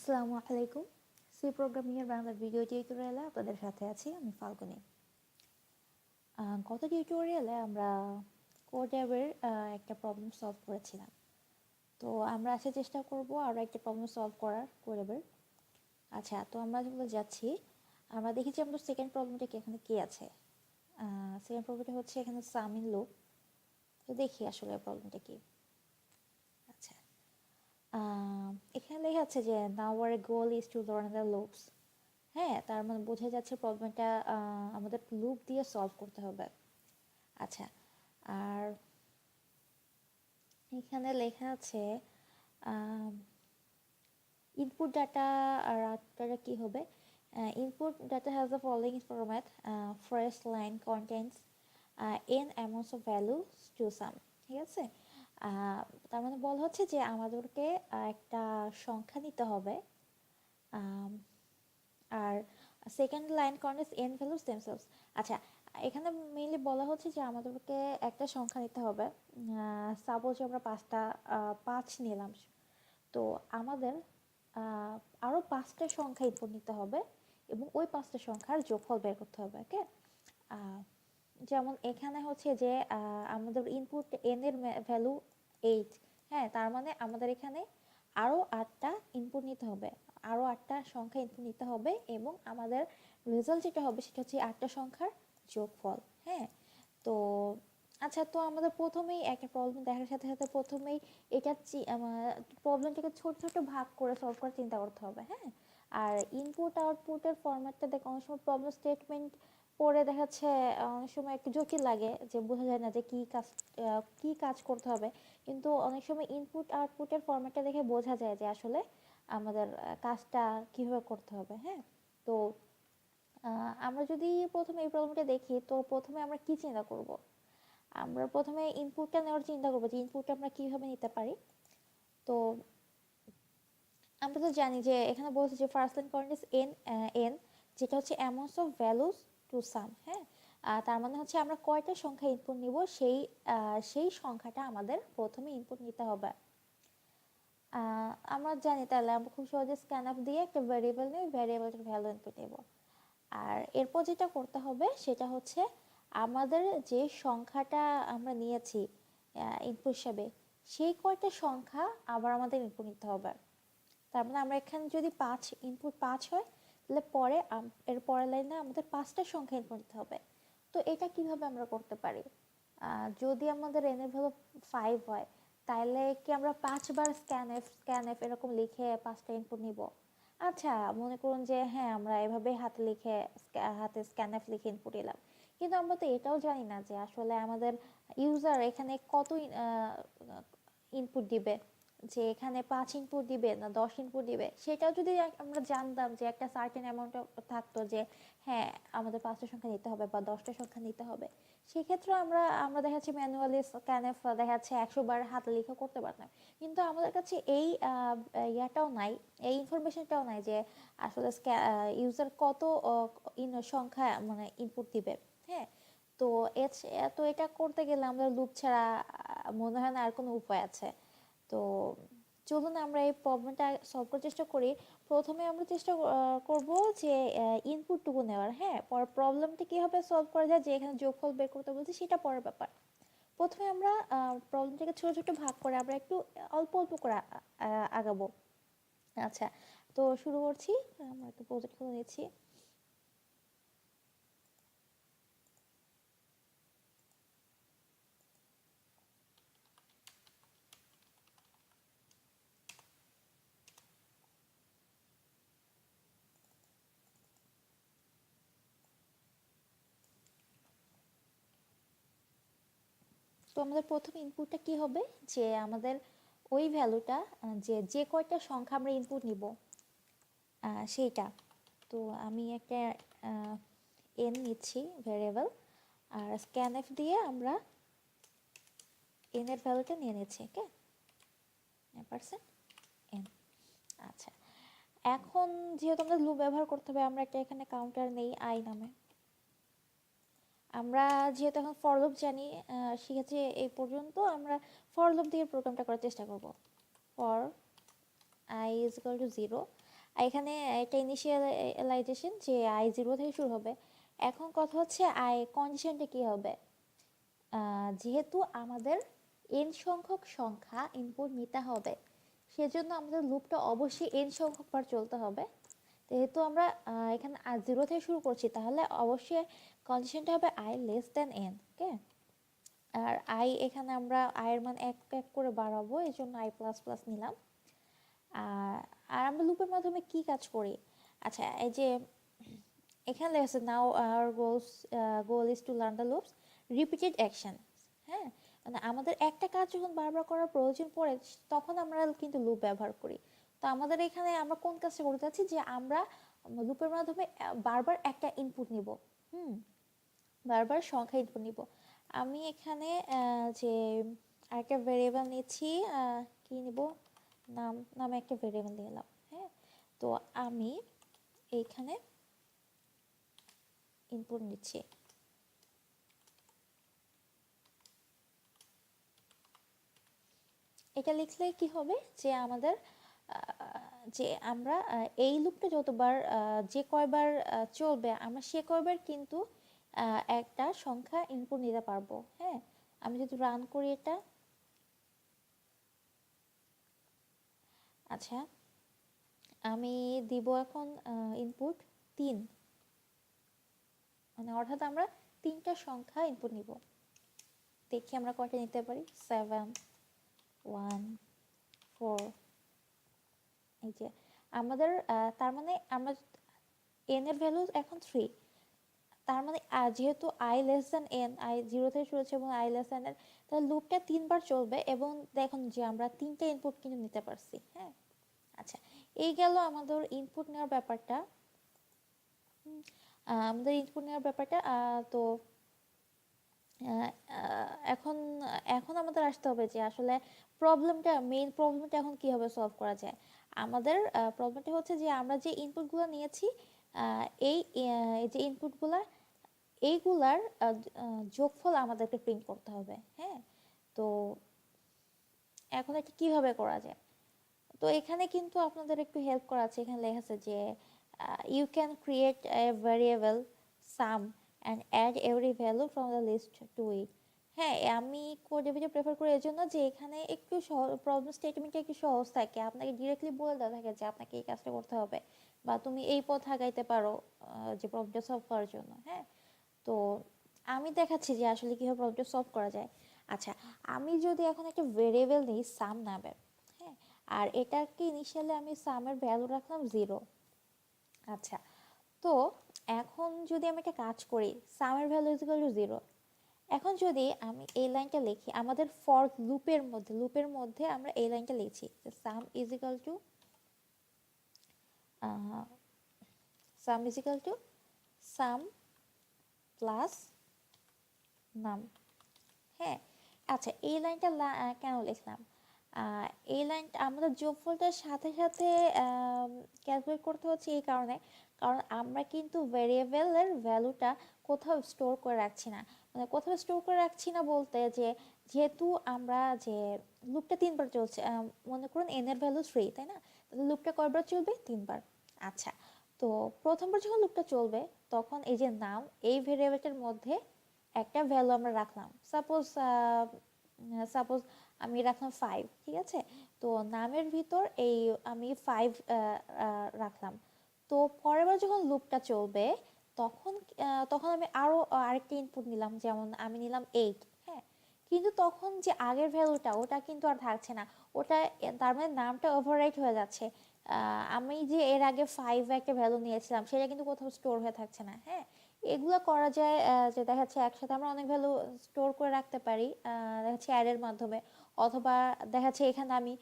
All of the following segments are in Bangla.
আসসালামু আলাইকুম। সি প্রোগ্রামিং এর বাংলা ভিডিও টিউটোরিয়ালে আপনাদের সাথে আছি আমি ফাল্গুনী। গত টিউটোরিয়ালে আমরা কোডঅ্যাবের একটা প্রবলেম সলভ করেছিলাম। তো আমরা আজকে চেষ্টা করব আরও একটা প্রবলেম সলভ করার কোডঅ্যাবের। আচ্ছা, তো আমরা যেগুলো যাচ্ছি, আমরা দেখেছি আমাদের সেকেন্ড প্রবলেমটা কি এখানে কি আছে। সেকেন্ড প্রবলেমটা হচ্ছে এখানে সাম ইন লুপ। তো দেখি আসলে প্রবলেমটা কি। আচ্ছা, এখানে লেখা আছে যে নাও hour goal is to learn the loops. হ্যাঁ, তার মানে বোঝা যাচ্ছে প্রবলেমটা আমাদের লুপ দিয়ে সলভ করতে হবে। আচ্ছা, আর এখানে লেখা আছে ইনপুট ডাটা, আর আউটপুটটা কি হবে। Input data has the following format, first line contents N amounts of value to sum. ঠিক আছে, তার মানে বলা হচ্ছে যে আমাদেরকে একটা সংখ্যা নিতে হবে, আর second line contents N values themselves. আচ্ছা, এখানে মেইনলি বলা হচ্ছে যে আমাদেরকে একটা সংখ্যা নিতে হবে। সাপোজ আমরা 5 নিলাম, তো আমাদের আরও 5টা সংখ্যা ইনপুট নিতে হবে এবং ওই 5টা সংখ্যার যোগফল বের করতে হবে। ওকে, যেমন এখানে হচ্ছে যে আমাদের ইনপুট এন এর ভ্যালু 8। হ্যাঁ, তার মানে আমাদের এখানে আরও 8টা ইনপুট নিতে হবে, আরও 8টা সংখ্যা ইনপুট নিতে হবে এবং আমাদের রেজাল্ট যেটা হবে সেটা হচ্ছে 8টা সংখ্যার যোগফল। হ্যাঁ, তো আচ্ছা, তো আমাদের প্রথমেই একটা প্রবলেম দেখার সাথে সাথে প্রথমেই এটা প্রবলেমটাকে ছোট ছোট ভাগ করে সলভ করার চিন্তা করতে হবে। হ্যাঁ, আর ইনপুট আউটপুটের ফরম্যাটটা দেখে অনেক সময় প্রবলেম স্টেটমেন্ট পড়ে দেখাচ্ছে অনেক সময় একটু জটিল লাগে, যে বোঝা যায় না যে কি কাজ করতে হবে। কিন্তু অনেক সময় ইনপুট আউটপুটের ফরম্যাটটা দেখে বোঝা যায় যে আসলে আমাদের কাজটা কিভাবে করতে হবে। হ্যাঁ, তো আমরা যদি প্রথমে এই প্রবলেমটা দেখি, তো প্রথমে আমরা কি চিন্তা করব। আমরা প্রথমে ইনপুটটা নেওয়ার চিন্তা করবো যে ইনপুটটা আমরা কিভাবে নিতে পারি। তো আমরা তো জানি যে এখানে বলছে যে ফার্স্ট লাইন কন্টেন্টস এন, যেটা হচ্ছে amounts of values to some. হ্যাঁ, তার মানে হচ্ছে আমরা কয়টা সংখ্যা ইনপুট নিব সেই সংখ্যাটা আমাদের প্রথমে ইনপুট নিতে হবে। আমরা জানি, তাহলে আমরা খুব সহজে স্ক্যানআপ দিয়ে একটা ভ্যারিয়েবল নিয়ে ভ্যারিয়েবলটার ভ্যালু ইনপুট নেব। আর এরপর যেটা করতে হবে সেটা হচ্ছে আমাদের যে সংখ্যাটা আমরা নিয়েছি ইনপুট হিসাবে, সেই কয়টা সংখ্যা আবার আমাদের ইনপুট নিতে হবে। তার মানে আমরা এখানে যদি ইনপুট 5 হয়, তাহলে এর পরের লাইনে আমাদের 5টা সংখ্যা ইনপুট নিতে হবে। তো এটা কিভাবে আমরা করতে পারি, যদি আমাদের n এর ভ্যালু 5 হয়, তাহলে কি আমরা 5বার স্ক্যানএফ এরকম লিখে 5টা ইনপুট নিব? আচ্ছা, মনে করুন যে হ্যাঁ, আমরা এভাবে হাতে স্ক্যানএফ লিখে ইনপুট দিলাম, কিন্তু আমরা তো এটাও জানি না যে আসলে আমাদের ইউজার এখানে কত ইনপুট দিবে, যে এখানে 5 ইনপুট দিবে না 10 ইনপুট দিবে। সেটাও যদি আমরা জানতাম, যে একটা সার্টেন অ্যামাউন্ট থাকতো যে হ্যাঁ, আমাদের 5টা সংখ্যা নিতে হবে বা 10টা সংখ্যা নিতে হবে, সেক্ষেত্রে আমরা দেখাচ্ছি ম্যানুয়ালি স্ক্যানএফ দেখাচ্ছে 100বার হাতে লিখে করতে পারতাম। কিন্তু আমাদের কাছে এই ইয়াটাও নাই, এই ইনফরমেশনটাও নাই যে আসলে ইউজার কত সংখ্যা মানে ইনপুট দিবে। হ্যাঁ, তো এটা করতে গেলে আমরা লুপ ছাড়া মনে হয় না আর কোনো উপায় আছে। তো চলুন আমরা এই প্রবলেমটা সলভ করার চেষ্টা করি। প্রথমে আমরা চেষ্টা করব যে ইনপুটটুকু নেওয়ার। হ্যাঁ, পরে প্রবলেমটা কীভাবে সলভ করা যায়, যে এখানে যোগফল বের করতে বলছি, সেটা পরের ব্যাপার। প্রথমে আমরা প্রবলেমটাকে ছোটো ছোটো ভাগ করে আমরা একটু অল্প অল্প করে আগাবো। আচ্ছা, তো শুরু করছি। আমরা একটু প্রজেক্ট খুলে নিচ্ছি। তো আমাদের প্রথম ইনপুটটা কি হবে, যে আমাদের ওই ভ্যালুটা, যে কয়টা সংখ্যা আমরা ইনপুট নিব সেইটা। তো আমি একটা এন নিচ্ছি ভ্যারিয়েবল, আর স্ক্যানএফ দিয়ে আমরা এন এর ভ্যালুটা নিয়ে নিচ্ছি। ওকে, পার্সেন্ট এন। আচ্ছা, এখন যেহেতু আমাদের লুপ ব্যবহার করতে হবে, আমরা একটা এখানে কাউন্টার নেই আই নামে। আমরা যেহেতু এখন ফর লুপ জানি, শিখেছি এই পর্যন্ত, আমরা ফর লুপ দিয়ে প্রোগ্রামটা করার চেষ্টা করব। For i is equal to 0, আর এখানে এটা ইনিশিয়ালাইজেশন যে আই 0 থেকে শুরু হবে। এখন কথা হচ্ছে আই কন্ডিশনটা কি হবে, যেহেতু আমাদের n সংখ্যক সংখ্যা ইনপুট নিতে হবে, সেজন্য আমাদের লুপটা অবশ্যই n সংখ্যক বার চলতে হবে। যেহেতু আমরা এখানে 0 থেকে শুরু করছি, তাহলে অবশ্যই কন্ডিশনটা হবে i less than n। Okay, আর i এখানে আমরা i এর মান এক এক করে বাড়াবো, এই জন্য i প্লাস প্লাস নিলাম। আর আমরা লুপের মাধ্যমে কি কাজ করি, আচ্ছা এই যে এখানে লেখা আছে নাও hour goal is to learn the loops repeated action. হ্যাঁ, মানে আমাদের একটা কাজ যখন বারবার করার প্রয়োজন পড়ে, তখন আমরা কিন্তু লুপ ব্যবহার করি। তো আমাদের এখানে আমরা কোন কাজটা করতে চাচ্ছি, যে আমরা লুপের মাধ্যমে বারবার একটা ইনপুট নিব, বারবার সংখ্যা ইনপুট নিব। আমি এখানে যে আরেকটা ভেরিয়েবল নিচ্ছি, কি নিব, নামে একটা ভেরিয়েবল নিলাম। হ্যাঁ, তো আমি এইখানে ইনপুট নিচ্ছি। এটা লিখলে কি হবে, যে আমাদের যে আমরা এই লুপটা যতবার যে কয়বার চলবে, আমরা সে কয়বার কিন্তু একটা সংখ্যা ইনপুট নিতে পারবো। হ্যাঁ, আমি যদি রান করি এটা, আচ্ছা আমি দিব এখন ইনপুট 3, মানে অর্থাৎ আমরা 3টা সংখ্যা ইনপুট নিব। দেখি আমরা কয়টা নিতে পারি, 7 1 4। এই যে আমাদের তার মানে আমরা n এর ভ্যালু এখন 3, তার মানে যেহেতু i less than n, i 0 থেকে শুরু হচ্ছে এবং i লেস দ্যান n, তাহলে লুপটা 3বার চলবে এবং দেখুন যে আমরা 3টা ইনপুট কিন্তু নিতে পারছি। হ্যাঁ, আচ্ছা এই গেল আমাদের ইনপুট নেওয়ার ব্যাপারটা। আমাদের ইনপুট নেওয়ার ব্যাপারটা তো এখন এখন আমাদের আসতে হবে যে আসলে মেইন প্রবলেমটা এখন কিভাবে সলভ করা যায়। আমাদের প্রবলেমটা হচ্ছে যে আমরা যে ইনপুটগুলো নিয়েছি, এই যে ইনপুটগুলো, এইগুলার যোগফল আমাদেরকে প্রিন্ট করতে হবে। হ্যাঁ, তো এখন এটা কিভাবে করা যায়, তো এখানে কিন্তু আপনাদের একটু হেল্প করা আছে। এখানে লেখা আছে যে you can create a variable sum and add every value from the list to it. হ্যাঁ, আমি CodeAbbey প্রেফার করি এজন্য যে এখানে একটু প্রবলেম স্টেটমেন্টটা একটু সহজ থাকে, আপনাকে ডিরেক্টলি বলে দেওয়া থাকে যে আপনাকে এই কাজটা করতে হবে, বা তুমি এই পথ আগাইতে পারো যে প্রবলেমটা সলভ করার জন্য। হ্যাঁ, তো আমি দেখাচ্ছি যে আসলে কীভাবে প্রবলেমটা সলভ করা যায়। আচ্ছা, আমি যদি এখন একটা ভেরিয়েবল নিই সাম নামের, হ্যাঁ, আর এটাকে ইনিশিয়ালি আমি সামের ভ্যালু রাখলাম 0। আচ্ছা, তো এখন যদি আমি একটা কাজ করি, সামের ভ্যালু ইজ ইকুয়াল টু 0, এখন যদি আমি এই লাইনটা লিখি, আমাদের ফর লুপের মধ্যে আমরা এই লাইনটা লিখছি যে সাম is equal to some plus নাম। হ্যাঁ, আচ্ছা এই লাইনটা কেন লিখলাম, এই লাইনটা আমাদের যোগফলটার সাথে সাথে ক্যালকুলেট করতে হচ্ছে এই কারণে, কারণ আমরা কিন্তু ভ্যারিয়েবলের ভ্যালুটা কোথাও স্টোর করে রাখছি না। মানে কোথাও স্টোর করে রাখছি না বলতে, যে যেহেতু আমরা যে লুপটা 3বার চলছে, মনে করুন n এর ভ্যালু 3, তাই না, তাহলে লুপটা কয়বার চলবে, 3বার। আচ্ছা, তো প্রথমবার যখন লুপটা চলবে, তখন এই যে নাম, এই ভ্যারিয়েবলটার মধ্যে একটা ভ্যালু আমরা রাখলাম, সাপোজ আমি রাখলাম 5, ঠিক আছে, তো নামের ভিতর এই আমি 5 রাখলাম। তো পরের বার যখন লুপটা চলবে, তখন তখন আমি আরেকটা ইনপুট নিলাম, যেমন আমি নিলাম 8। হ্যাঁ, কিন্তু তখন যে আগের ভ্যালুটা, ওটা কিন্তু আর থাকছে না, ওটা তার মানে নামটা ওভাররাইট হয়ে যাচ্ছে। আমি যে এর আগে 5 একটা ভ্যালু নিয়েছিলাম, সেটা কিন্তু কোথাও স্টোর হয়ে থাকছে না। হ্যাঁ, এগুলো করা যায় যে দেখা যাচ্ছে একসাথে আমরা অনেক ভ্যালু স্টোর করে রাখতে পারি, দেখা যাচ্ছে অ্যাডের মাধ্যমে, অথবা দেখা যাচ্ছে এখানে আমি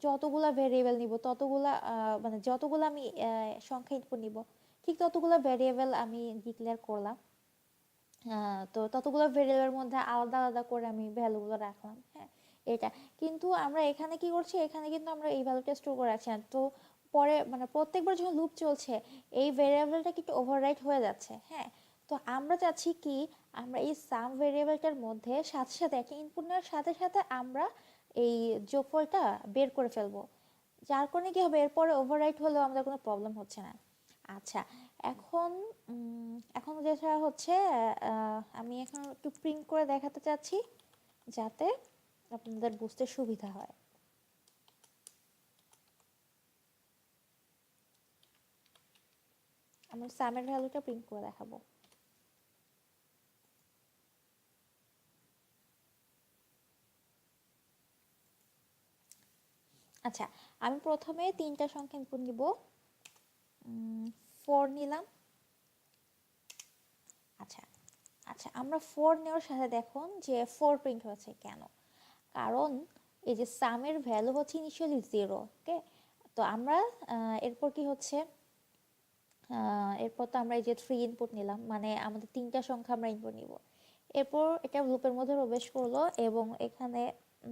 যতগুলা ভেরিয়েবল নিব ততগুলা মানে যতগুলো আমি সংখ্যা ইনপুট নিব, ঠিক ততগুলো ভেরিয়েবল আমি ডিক্লেয়ার করলাম। তো ততগুলো ভেরিয়েবলের মধ্যে আলাদা আলাদা করে আমি ভ্যালুগুলো রাখলাম। হ্যাঁ, এটা কিন্তু আমরা এখানে কি করছি, এখানে কিন্তু আমরা এই ভ্যালুটা স্টোর করে রাখছি না। তো পরে মানে প্রত্যেকবার যখন লুপ চলছে, এই ভেরিয়েবলটা কিন্তু ওভাররাইট হয়ে যাচ্ছে। হ্যাঁ, তো আমরা চাচ্ছি কি, আমরা এই সাম ভেরিয়েবলটার মধ্যে সাথে সাথে একটা ইনপুট নেওয়ার সাথে সাথে আমরা এই যোগফলটা বের করে ফেলবো। যার কারণে কি হবে, এরপরে ওভাররাইট হলেও আমাদের কোনো প্রবলেম হচ্ছে না। আচ্ছা, এখন এখন যেটা হচ্ছে, আমি এখন একটু প্রিন্ট করে দেখাতে চাচ্ছি যাতে আপনাদের বুঝতে সুবিধা হয়। আমি সামের ভ্যালুটা প্রিন্ট করে দেখাবো। আচ্ছা, আমি প্রথমে 3টা সংখ্যা ইনপুট নিব। 4 নিলাম। আচ্ছা আচ্ছা, আমরা 4 নেওয়ার সাথে দেখুন যে 4 প্রিন্ট হয়েছে কেন? কারণ এই যে সামের ভ্যালু হচ্ছে ইনিশিয়ালি 0। ওকে, তো আমরা এরপর কি হচ্ছে, এরপর তো আমরা এই যে 3 ইনপুট নিলাম, মানে আমাদের 3টা সংখ্যা আমরা ইনপুট নিব। এরপর এটা লুপের মধ্যে প্রবেশ করলো এবং এখানে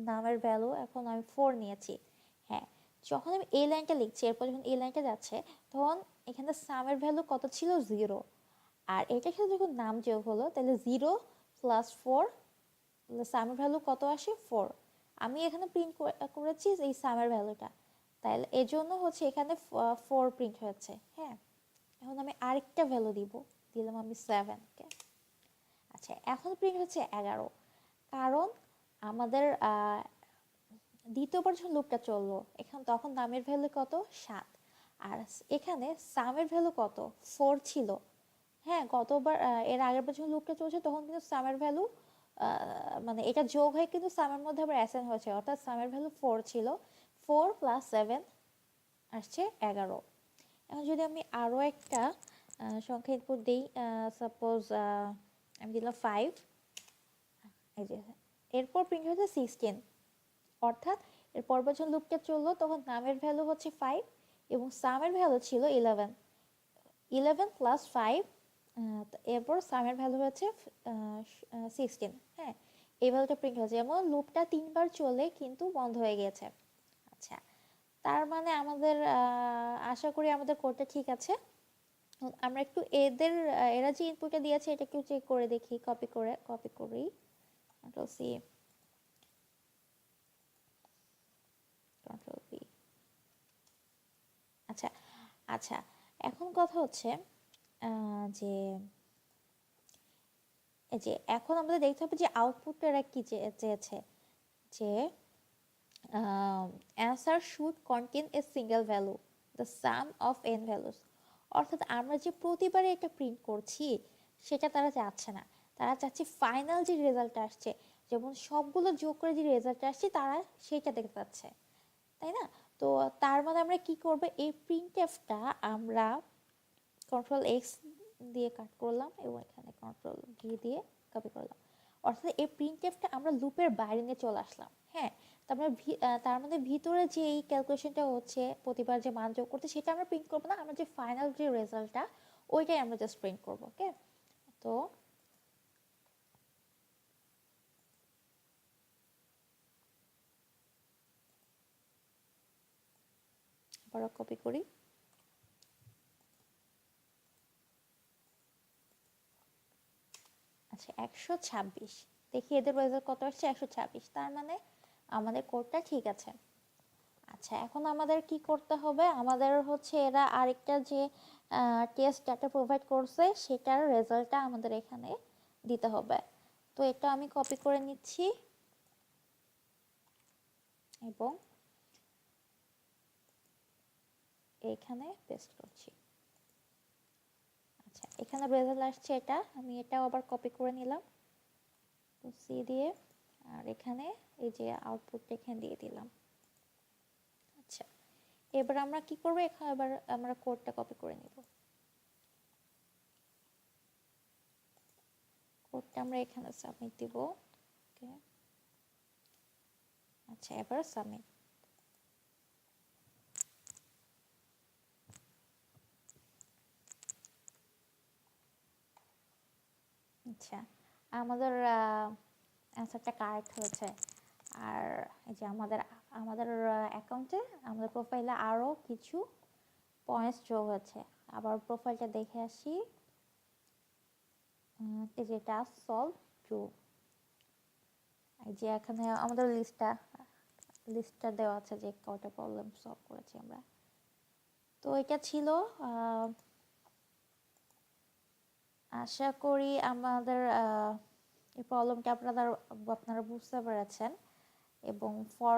নামের ভ্যালু এখন আমি 4 নিয়েছি। হ্যাঁ, যখন আমি এই লাইনটা লিখছি, এরপর যখন এই লাইনটা যাচ্ছে, তখন এখানে সামের ভ্যালু কত ছিল? 0। আর এটার সাথে যখন নাম যোগ হলো, তাহলে 0 প্লাস 4, সামের ভ্যালু কত আসে? 4। আমি এখানে প্রিন্ট করেছি এই সামের ভ্যালুটা, তাহলে এই জন্য হচ্ছে এখানে 4 প্রিন্ট হয়েছে। হ্যাঁ, এখন আমি আরেকটা ভ্যালু দিলাম আমি 7কে। আচ্ছা, এখন প্রিন্ট হচ্ছে 11, কারণ আমাদের দ্বিতীয়বার যখন লুপটা চললো, এখন তখন নামের ভ্যালু কত? 7। আর এখানে সামের ভ্যালু কত? 4 ছিল। হ্যাঁ, গতবার এর আগের বার যখন লুপটা চলছে তখন কিন্তু সামের ভ্যালু, মানে এটা যোগ হয়ে কিন্তু সামের মধ্যে আবার অ্যাসাইন হয়েছে, অর্থাৎ সামের ভ্যালু 4 ছিল। 4 প্লাস 7 আসছে 11। এখন যদি আমি আরও একটা সংখ্যা ইনপুট দিই, সাপোজ আমি দিলাম 5। এই যে এরপর প্রিন্ট হচ্ছে 16, অর্থাৎ এর পরবার যখন লুপটা চললো তখন নামের ভ্যালু হচ্ছে 5 এবং সামের ভ্যালু ছিল 11। 11 প্লাস 5, এরপর সামের ভ্যালু হচ্ছে 16। হ্যাঁ, এই ভ্যালুটা প্রিন্ট হয়েছে, যেমন লুপটা 3বার চলে কিন্তু বন্ধ হয়ে গেছে। আচ্ছা, তার মানে আমাদের আশা করি আমাদের কোডটা ঠিক আছে। আমরা একটু এরা যে ইনপুটটা দিয়েছে এটা একটু চেক করে দেখি, কপি করি, কন্ট্রোল সি, কন্ট্রোল ভি। আচ্ছা আচ্ছা, এখন কথা হচ্ছে যে এই যে এখন আমাদের দেখতে হবে যে আউটপুটটা এরা কি চেয়েছে, যে answer should contain a single value, the sum of n values। অর্থাৎ আমরা যে প্রতিবারে এটা প্রিন্ট করছি সেটা তারা চাচ্ছে না, তারা চাচ্ছে ফাইনাল যে রেজাল্ট আসছে, যেমন সবগুলো যোগ করে যে রেজাল্ট আসছে তারা সেটা দেখতে চাচ্ছে, তাই না? তো তার মানে আমরা কি করব, এই প্রিন্টএফটা আমরা কন্ট্রোল এক্স দিয়ে কাট করলাম এবং এখানে কন্ট্রোল ভি দিয়ে কপি করলাম। অর্থাৎ এই প্রিন্টএফটা আমরা লুপের বাইরে নিয়ে চলে আসলাম। হ্যাঁ, তার মধ্যে ভিতরে যে এই ক্যালকুলেশনটা হচ্ছে, প্রতিবার যে মান যোগ করতে, সেটা আমরা প্রিন্ট করবো না, আমরা যে ফাইনাল যে রেজাল্টটা ওইটাই আমরা জাস্ট প্রিন্ট করবো। ওকে, তো আবার কপি করি। আচ্ছা, 126, দেখি এদের রেজাল্ট কত আসছে? 126, তার মানে আমাদের কোডটা ঠিক আছে। আচ্ছা, এখন আমাদের কি করতে হবে, আমাদের হচ্ছে এরা আরেকটা যে টেস্ট ডাটা প্রোভাইড করছে সেটার রেজাল্টটা আমাদের এখানে দিতে হবে। তো এটা আমি কপি করে নিচ্ছি এবং এখানে পেস্ট করছি। আচ্ছা, এখানে রেজাল্ট আসছে এটা, আমি এটাও আবার কপি করে নিলাম, তো সি দিয়ে, আর এখানে এই যে আউটপুটটা এখানে দিয়ে দিলাম। আচ্ছা, এবার আমরা কি করব, এবার আমরা কোডটা কপি করে নিব। কোডটা আমরা এখানে সাবমিট দিব। ওকে, আচ্ছা, এবার সাবমিট। আচ্ছা, আমাদের অ্যান্সারটা কারেক্ট হয়েছে। আর এই যে আমাদের আমাদের অ্যাকাউন্টে, আমাদের প্রোফাইলে আরও কিছু পয়েন্টস যোগ হয়েছে। আবার প্রোফাইলটা দেখে আসি। এই যে টাস্ক সলভ ট্রু, এই যে এখানে আমাদের লিস্টটা লিস্টটা দেওয়া আছে যে কয়টা প্রবলেম সলভ করেছি আমরা। তো এটা ছিল, আশা করি আমাদের এই প্রবলেমটা আপনারা বুঝতে পেরেছেন। এবং ফর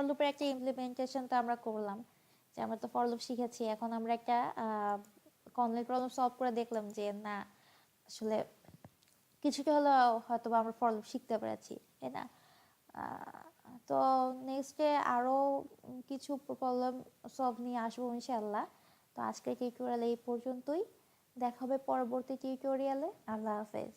লুপের একটা ইমপ্লিমেন্টেশন তো আমরা করলাম, যে আমরা তো ফর লুপ শিখেছি, এখন আমরা একটা কনভেন্ট প্রবলেম সলভ করে দেখলাম যে না, আসলে কিছুটা হলেও হয়তো আমরা ফর লুপ শিখতে পেরেছি, তাই না? তো নেক্সটে আরও কিছু প্রবলেম সলভ নিয়ে আসবো ইনশাল্লাহ। তো আজকের টিউটোরিয়াল এই পর্যন্তই, দেখা হবে পরবর্তী টিউটোরিয়ালে। আল্লাহ হাফেজ।